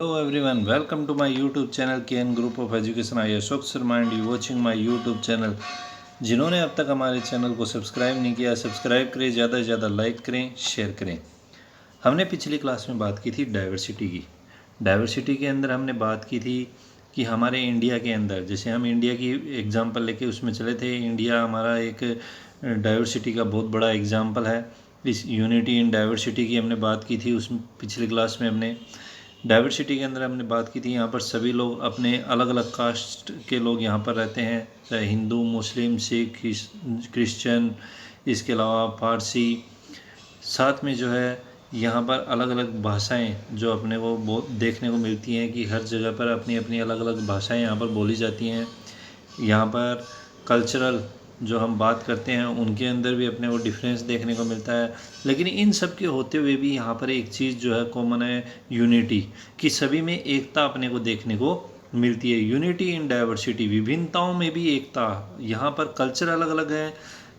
Hello everyone, welcome to my YouTube channel KN Group of Education. I Ashok Sharma and you watching my YouTube channel. जिन्होंने अब तक हमारे channel को subscribe नहीं किया, subscribe करें, ज़्यादा से ज़्यादा लाइक करें, शेयर करें। हमने पिछली क्लास में बात की थी डाइवर्सिटी की। डाइवर्सिटी के अंदर हमने बात की थी कि हमारे इंडिया के अंदर, जैसे हम इंडिया की एग्जांपल लेके उसमें चले थे। इंडिया हमारा एक डाइवर्सिटी का बहुत बड़ा एग्जांपल है। इस यूनिटी इन डाइवर्सिटी की हमने बात की थी। उस पिछली क्लास में हमने डाइवर्सिटी के अंदर हमने बात की थी, यहाँ पर सभी लोग अपने अलग अलग कास्ट के लोग यहाँ पर रहते हैं, चाहे हिंदू, मुस्लिम, सिख, क्रिश्चियन, इसके अलावा फारसी। साथ में जो है यहाँ पर अलग अलग भाषाएं जो अपने को बहुत देखने को मिलती हैं कि हर जगह पर अपनी अपनी अलग अलग भाषाएं यहाँ पर बोली जाती हैं। यहाँ पर कल्चरल जो हम बात करते हैं उनके अंदर भी अपने को डिफरेंस देखने को मिलता है। लेकिन इन सब के होते हुए भी यहाँ पर एक चीज़ जो है कॉमन है, यूनिटी, कि सभी में एकता अपने को देखने को मिलती है। यूनिटी इन डाइवर्सिटी, विभिन्नताओं में भी एकता। यहाँ पर कल्चर अलग अलग है,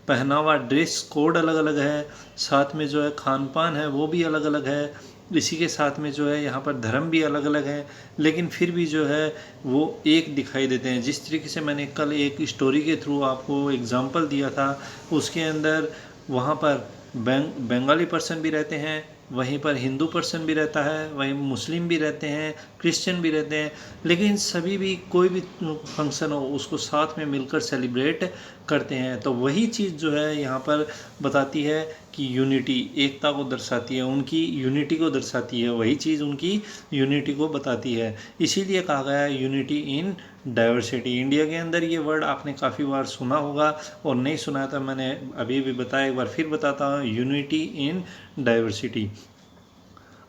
पहनावा, ड्रेस कोड अलग अलग है, साथ में जो है खान पान है वो भी अलग अलग है। इसी के साथ में जो है यहाँ पर धर्म भी अलग अलग है, लेकिन फिर भी जो है वो एक दिखाई देते हैं। जिस तरीके से मैंने कल एक स्टोरी के थ्रू आपको एग्जांपल दिया था, उसके अंदर वहाँ पर बंगाली पर्सन भी रहते हैं, वहीं पर हिंदू पर्सन भी रहता है, वहीं मुस्लिम भी रहते हैं, क्रिश्चियन भी रहते हैं, लेकिन सभी भी कोई भी फंक्शन हो उसको साथ में मिलकर सेलिब्रेट करते हैं। तो वही चीज़ जो है यहाँ पर बताती है कि यूनिटी, एकता को दर्शाती है, उनकी यूनिटी को दर्शाती है, वही चीज़ उनकी यूनिटी को बताती है। इसीलिए कहा गया है यूनिटी इन डाइवर्सिटी। इंडिया के अंदर ये वर्ड आपने काफ़ी बार सुना होगा, और नहीं सुना था मैंने अभी भी बताया, एक बार फिर बताता हूँ, यूनिटी इन डाइवर्सिटी।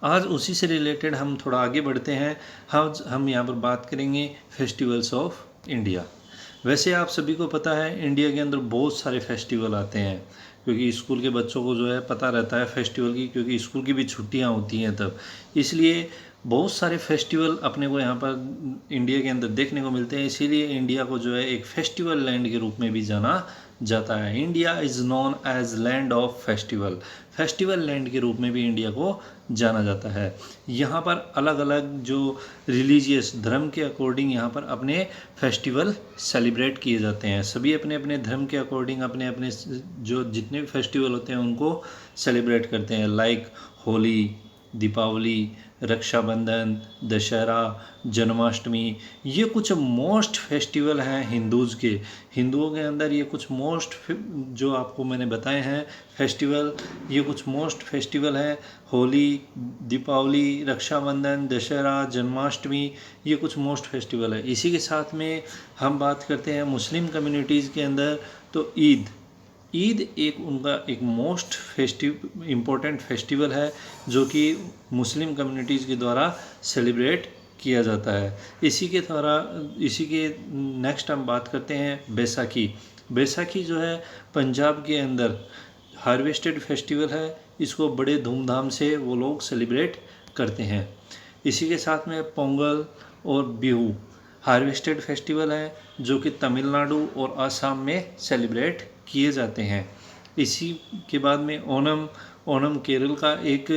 आज उसी से रिलेटेड हम थोड़ा आगे बढ़ते हैं। हम यहाँ पर बात करेंगे फेस्टिवल्स ऑफ इंडिया। वैसे आप सभी को पता है इंडिया के अंदर बहुत सारे फेस्टिवल आते हैं, क्योंकि स्कूल के बच्चों को जो है पता रहता है फेस्टिवल की, क्योंकि स्कूल की भी छुट्टियां होती हैं तब। इसलिए बहुत सारे फेस्टिवल अपने को यहाँ पर इंडिया के अंदर देखने को मिलते हैं। इसीलिए इंडिया को जो है एक फेस्टिवल लैंड के रूप में भी जाना जाता है। India is known as land of festival. Festival land के रूप में भी इंडिया को जाना जाता है। यहाँ पर अलग अलग जो रिलीजियस धर्म के अकॉर्डिंग यहाँ पर अपने फेस्टिवल सेलिब्रेट किए जाते हैं। सभी अपने अपने धर्म के अकॉर्डिंग अपने अपने जो जितने भी फेस्टिवल होते हैं उनको सेलिब्रेट करते हैं। लाइक होली, दीपावली, रक्षाबंधन, दशहरा, जन्माष्टमी, ये कुछ मोस्ट फेस्टिवल हैं हिंदूज़ के। हिंदुओं के अंदर ये कुछ मोस्ट जो आपको मैंने बताए हैं फेस्टिवल, ये कुछ मोस्ट फेस्टिवल हैं। होली, दीपावली, रक्षाबंधन, दशहरा, जन्माष्टमी, ये कुछ मोस्ट फेस्टिवल है। इसी के साथ में हम बात करते हैं मुस्लिम कम्युनिटीज़ के अंदर, तो ईद एक उनका एक मोस्ट इम्पोर्टेंट फेस्टिवल है जो कि मुस्लिम कम्युनिटीज़ के द्वारा सेलिब्रेट किया जाता है। इसी के नेक्स्ट हम बात करते हैं बैसाखी। बैसाखी जो है पंजाब के अंदर हार्वेस्टेड फेस्टिवल है, इसको बड़े धूमधाम से वो लोग सेलिब्रेट करते हैं। इसी के साथ में पोंगल और बिहू हार्वेस्टेड फेस्टिवल है जो कि तमिलनाडु और असम में सेलिब्रेट किए जाते हैं। इसी के बाद में ओणम केरल का एक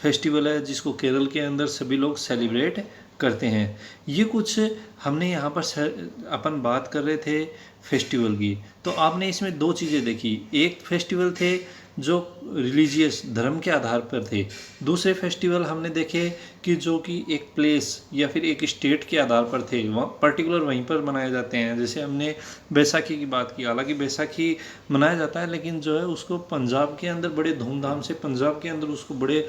फेस्टिवल है जिसको केरल के अंदर सभी लोग सेलिब्रेट करते हैं। ये कुछ हमने यहाँ पर अपन बात कर रहे थे फेस्टिवल की, तो आपने इसमें दो चीज़ें देखी। एक फेस्टिवल थे जो रिलीजियस धर्म के आधार पर थे, दूसरे फेस्टिवल हमने देखे कि जो कि एक प्लेस या फिर एक स्टेट के आधार पर थे, वहाँ पर्टिकुलर वहीं पर मनाए जाते हैं। जैसे हमने बैसाखी की बात की, हालांकि बैसाखी मनाया जाता है लेकिन जो है उसको पंजाब के अंदर बड़े धूमधाम से, पंजाब के अंदर उसको बड़े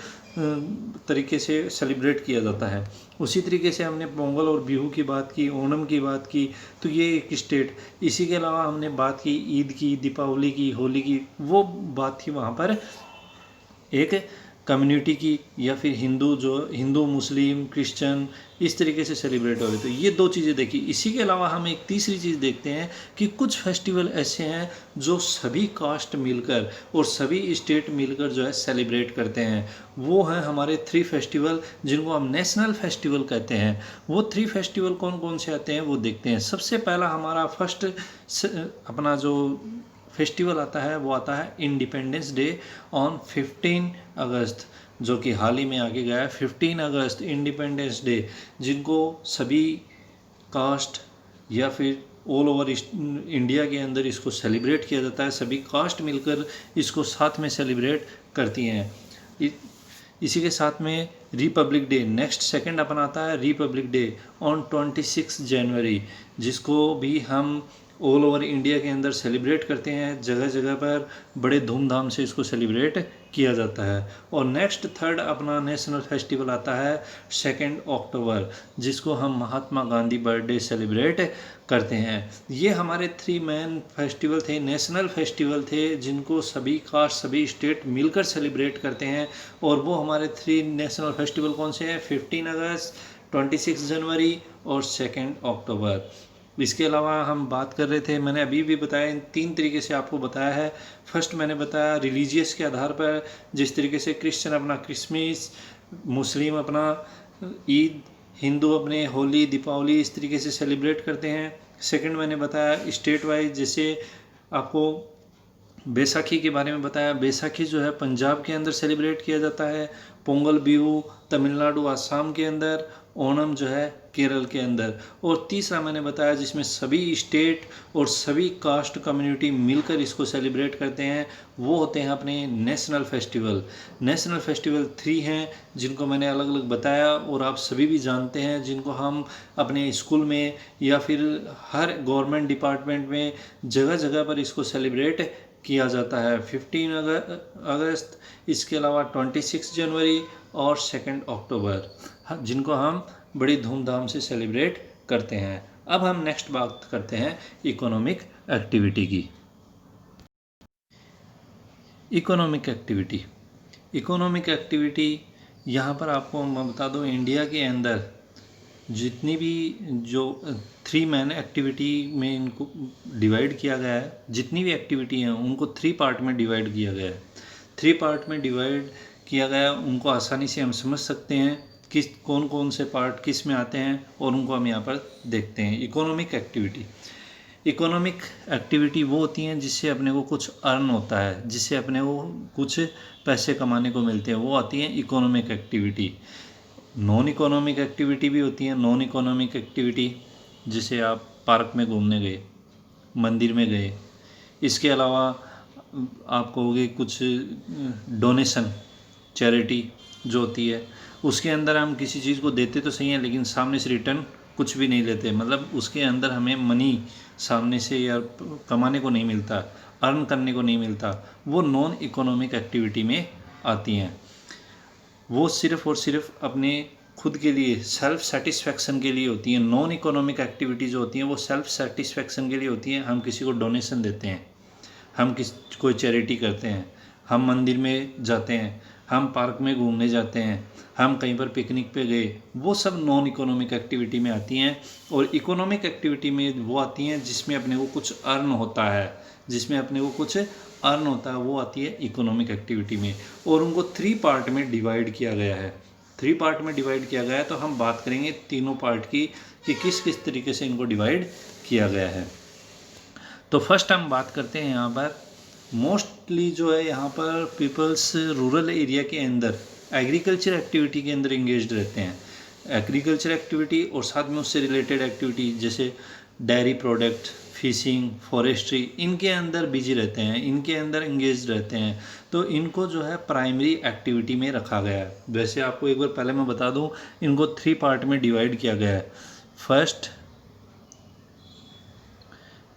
तरीके से सेलिब्रेट किया जाता है। उसी तरीके से हमने पोंगल और बिहू की बात की, ओणम की बात की, तो ये एक स्टेट। इसी के अलावा हमने बात की ईद की, दीपावली की, होली की, वो बात थी वहाँ पर एक कम्युनिटी की, या फिर हिंदू मुस्लिम क्रिश्चियन इस तरीके से सेलिब्रेट हो रहे। तो ये दो चीज़ें देखी। इसी के अलावा हम एक तीसरी चीज़ देखते हैं कि कुछ फेस्टिवल ऐसे हैं जो सभी कास्ट मिलकर और सभी स्टेट मिलकर जो है सेलिब्रेट करते हैं। वो हैं हमारे 3 फेस्टिवल जिनको हम नेशनल फेस्टिवल कहते हैं। वो 3 फेस्टिवल कौन कौन से आते हैं वो देखते हैं। सबसे पहला हमारा फर्स्ट अपना जो फेस्टिवल आता है वो आता है इंडिपेंडेंस डे ऑन 15 अगस्त। जो कि हाल ही में आके गया है। 15 अगस्त इंडिपेंडेंस डे, जिनको सभी कास्ट या फिर ऑल ओवर इंडिया के अंदर इसको सेलिब्रेट किया जाता है, सभी कास्ट मिलकर इसको साथ में सेलिब्रेट करती हैं। इसी के साथ में रिपब्लिक डे, नेक्स्ट सेकंड अपना आता है रिपब्लिक डे ऑन 26 जनवरी, जिसको भी हम ऑल ओवर इंडिया के अंदर सेलिब्रेट करते हैं। जगह जगह पर बड़े धूमधाम से इसको सेलिब्रेट किया जाता है। और नेक्स्ट थर्ड अपना नेशनल फेस्टिवल आता है 2 अक्टूबर, जिसको हम महात्मा गांधी बर्थडे सेलिब्रेट करते हैं। ये हमारे 3 मेन फेस्टिवल थे, नेशनल फेस्टिवल थे, जिनको सभी कास्ट सभी स्टेट मिलकर सेलिब्रेट करते हैं। और वो हमारे 3 नेशनल फेस्टिवल कौन से हैं? 15 अगस्त, 26 जनवरी और 2 अक्टूबर। इसके अलावा हम बात कर रहे थे, मैंने अभी भी बताया, इन 3 तरीके से आपको बताया है। फर्स्ट मैंने बताया रिलीजियस के आधार पर, जिस तरीके से क्रिश्चियन अपना क्रिसमस, मुस्लिम अपना ईद, हिंदू अपने होली दीपावली इस तरीके से सेलिब्रेट करते हैं। सेकंड मैंने बताया स्टेट वाइज, जैसे आपको बैसाखी के बारे में बताया। बैसाखी जो है पंजाब के अंदर सेलिब्रेट किया जाता है, पोंगल बिहू तमिलनाडु आसाम के अंदर, ओणम जो है केरल के अंदर। और तीसरा मैंने बताया जिसमें सभी स्टेट और सभी कास्ट कम्युनिटी मिलकर इसको सेलिब्रेट करते हैं, वो होते हैं अपने नेशनल फेस्टिवल। नेशनल फेस्टिवल 3 हैं जिनको मैंने अलग अलग बताया और आप सभी भी जानते हैं, जिनको हम अपने स्कूल में या फिर हर गवर्नमेंट डिपार्टमेंट में जगह जगह पर इसको सेलिब्रेट किया जाता है। 15 अगस्त, इसके अलावा 26 जनवरी और 2 अक्टूबर, जिनको हम बड़ी धूमधाम से सेलिब्रेट करते हैं। अब हम नेक्स्ट बात करते हैं इकोनॉमिक एक्टिविटी की। इकोनॉमिक एक्टिविटी, इकोनॉमिक एक्टिविटी यहाँ पर आपको मैं बता दूँ, इंडिया के अंदर जितनी भी जो 3 मेन एक्टिविटी में इनको डिवाइड किया गया है, जितनी भी एक्टिविटी हैं उनको 3 पार्ट में डिवाइड किया गया है। 3 पार्ट में डिवाइड किया गया, उनको आसानी से हम समझ सकते हैं किस कौन कौन से पार्ट किस में आते हैं, और उनको हम यहाँ पर देखते हैं। इकोनॉमिक एक्टिविटी, इकोनॉमिक एक्टिविटी वो होती हैं जिससे अपने को कुछ अर्न होता है, जिससे अपने को कुछ पैसे कमाने को मिलते हैं, वो आती हैं economic activity. Non economic activity भी होती हैं। नॉन इकोनॉमिक एक्टिविटी जैसे आप पार्क में घूमने गए, मंदिर में गए, इसके अलावा आप कहोगे कुछ डोनेशन, चैरिटी जो होती है, उसके अंदर हम किसी चीज़ को देते तो सही है, लेकिन सामने से रिटर्न कुछ भी नहीं लेते, मतलब उसके अंदर हमें मनी सामने से या कमाने को नहीं मिलता, अर्न करने को नहीं मिलता, वो नॉन इकोनॉमिक एक्टिविटी में आती हैं। वो सिर्फ़ और सिर्फ अपने खुद के लिए सेल्फ सेटिस्फेक्शन के लिए होती हैं। नॉन इकोनॉमिक एक्टिविटी जो होती हैं वो सेल्फ सेटिस्फेक्शन के लिए होती हैं। हम किसी को डोनेशन देते हैं, हम कोई चैरिटी करते हैं, हम मंदिर में जाते हैं, हम पार्क में घूमने जाते हैं, हम कहीं पर पिकनिक पे गए, वो सब नॉन इकोनॉमिक एक्टिविटी में आती हैं। और इकोनॉमिक एक्टिविटी में वो आती हैं जिसमें अपने को कुछ अर्न होता है, जिसमें अपने को कुछ अर्न होता है, वो आती है इकोनॉमिक एक्टिविटी में। और उनको 3 पार्ट में डिवाइड किया गया है। 3 पार्ट में डिवाइड किया गया है, तो हम बात करेंगे तीनों पार्ट की कि किस किस तरीके से इनको डिवाइड किया गया है। तो फर्स्ट हम बात करते हैं यहाँ पर, मोस्टली जो है यहाँ पर पीपल्स रूरल एरिया के अंदर एग्रीकल्चर एक्टिविटी के अंदर इंगेज्ड रहते हैं। एग्रीकल्चर एक्टिविटी और साथ में उससे रिलेटेड एक्टिविटी जैसे डेयरी प्रोडक्ट, फिशिंग, फॉरेस्ट्री, इनके अंदर बिजी रहते हैं, इनके अंदर इंगेज रहते हैं। तो इनको जो है प्राइमरी एक्टिविटी में रखा गया है। वैसे आपको एक बार पहले मैं बता दूं, इनको 3 पार्ट में डिवाइड किया गया है, फर्स्ट,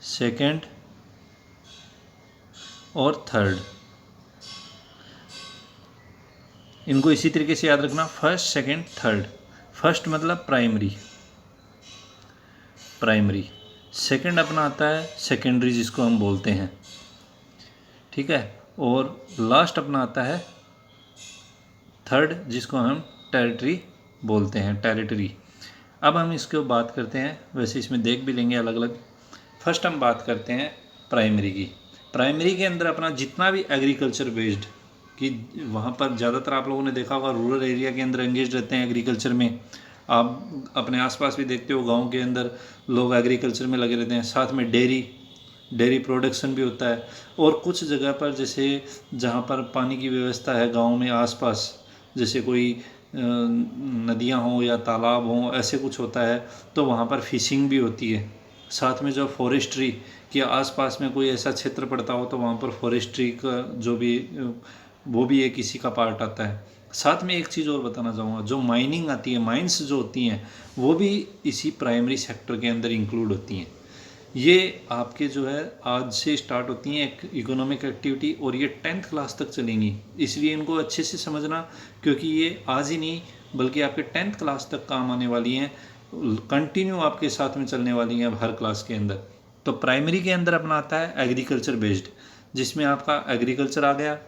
सेकंड और थर्ड। इनको इसी तरीके से याद रखना, फर्स्ट, सेकंड, थर्ड। फर्स्ट मतलब प्राइमरी, प्राइमरी। सेकंड अपना आता है सेकेंडरी, जिसको हम बोलते हैं, ठीक है। और लास्ट अपना आता है थर्ड, जिसको हम टेरिटरी बोलते हैं, टेरिटरी। अब हम इसको बात करते हैं, वैसे इसमें देख भी लेंगे अलग अलग। फर्स्ट हम बात करते हैं प्राइमरी की। प्राइमरी के अंदर अपना जितना भी एग्रीकल्चर बेस्ड, कि वहाँ पर ज़्यादातर आप लोगों ने देखा होगा रूरल एरिया के अंदर एंगेज रहते हैं एग्रीकल्चर में। आप अपने आसपास भी देखते हो, गांव के अंदर लोग एग्रीकल्चर में लगे रहते हैं। साथ में डेयरी प्रोडक्शन भी होता है। और कुछ जगह पर जैसे जहाँ पर पानी की व्यवस्था है गांव में आसपास, जैसे कोई नदियाँ हों या तालाब हों, ऐसे कुछ होता है तो वहाँ पर फिशिंग भी होती है। साथ में जो फॉरेस्ट्री के आसपास में कोई ऐसा क्षेत्र पड़ता हो तो वहाँ पर फॉरेस्ट्री का जो भी वो भी एक इसी का पार्ट आता है। साथ में एक चीज़ और बताना चाहूँगा, जो माइनिंग आती है, माइंस जो होती हैं वो भी इसी प्राइमरी सेक्टर के अंदर इंक्लूड होती हैं। ये आपके जो है आज से स्टार्ट होती हैं एक इकोनॉमिक एक्टिविटी, और ये 10th क्लास तक चलेंगी, इसलिए इनको अच्छे से समझना, क्योंकि ये आज ही नहीं बल्कि आपके 10th क्लास तक काम आने वाली हैं, कंटिन्यू आपके साथ में चलने वाली हैं हर क्लास के अंदर। तो प्राइमरी के अंदर अपना आता है एग्रीकल्चर बेस्ड, जिसमें आपका एग्रीकल्चर आ गया,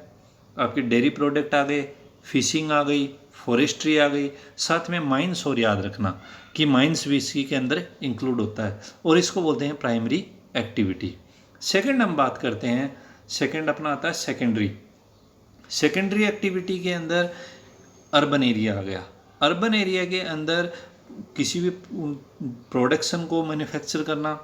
आपके डेयरी प्रोडक्ट आ गए, फिशिंग आ गई, फॉरेस्ट्री आ गई, साथ में माइंस, और याद रखना कि माइंस भी इसी के अंदर इंक्लूड होता है, और इसको बोलते हैं प्राइमरी एक्टिविटी। सेकंड हम बात करते हैं, सेकंड अपना आता है सेकेंडरी। सेकेंडरी एक्टिविटी के अंदर अर्बन एरिया आ गया। अर्बन एरिया के अंदर किसी भी प्रोडक्शन को मैन्युफैक्चर करना,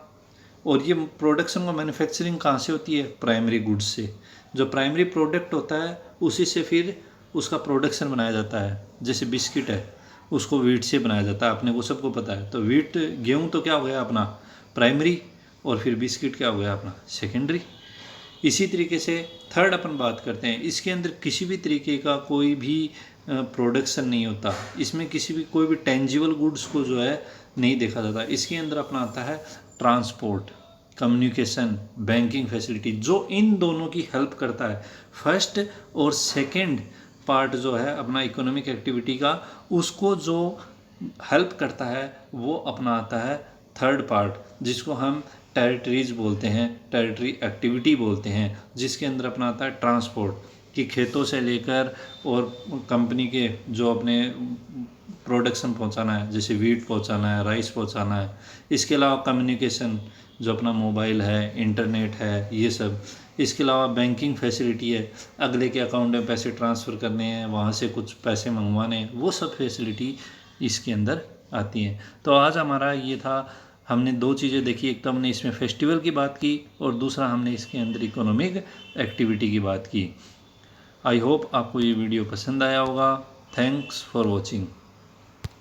और ये प्रोडक्शन का मैन्युफैक्चरिंग कहाँ से होती है? प्राइमरी गुड्स से। जो प्राइमरी प्रोडक्ट होता है उसी से फिर उसका प्रोडक्शन बनाया जाता है। जैसे बिस्किट है, उसको वीट से बनाया जाता है, अपने को सबको पता है। तो वीट, गेहूँ तो क्या हो गया अपना प्राइमरी, और फिर बिस्किट क्या हो गया अपना सेकेंडरी। इसी तरीके से थर्ड अपन बात करते हैं, इसके अंदर किसी भी तरीके का कोई भी प्रोडक्शन नहीं होता, इसमें किसी भी कोई भी टेंजिबल गुड्स को जो है नहीं देखा जाता। इसके अंदर अपना आता है ट्रांसपोर्ट, कम्युनिकेशन, बैंकिंग फैसिलिटी, जो इन दोनों की हेल्प करता है। फर्स्ट और सेकंड पार्ट जो है अपना इकोनॉमिक एक्टिविटी का, उसको जो हेल्प करता है वो अपना आता है थर्ड पार्ट, जिसको हम टेरिटरीज बोलते हैं, टेरिटरी एक्टिविटी बोलते हैं, जिसके अंदर अपना आता है ट्रांसपोर्ट, कि खेतों से लेकर और कंपनी के जो अपने प्रोडक्शन पहुंचाना है, जैसे वीट पहुंचाना है, राइस पहुंचाना है। इसके अलावा कम्युनिकेशन, जो अपना मोबाइल है, इंटरनेट है, ये सब। इसके अलावा बैंकिंग फैसिलिटी है, अगले के अकाउंट में पैसे ट्रांसफ़र करने हैं, वहाँ से कुछ पैसे मंगवाने हैं, वो सब फैसिलिटी इसके अंदर आती हैं। तो आज हमारा ये था, हमने दो चीज़ें देखी, एक तो हमने इसमें फेस्टिवल की बात की, और दूसरा हमने इसके अंदर इकोनॉमिक एक्टिविटी की बात की। आई होप आपको ये वीडियो पसंद आया होगा। Thanks for watching.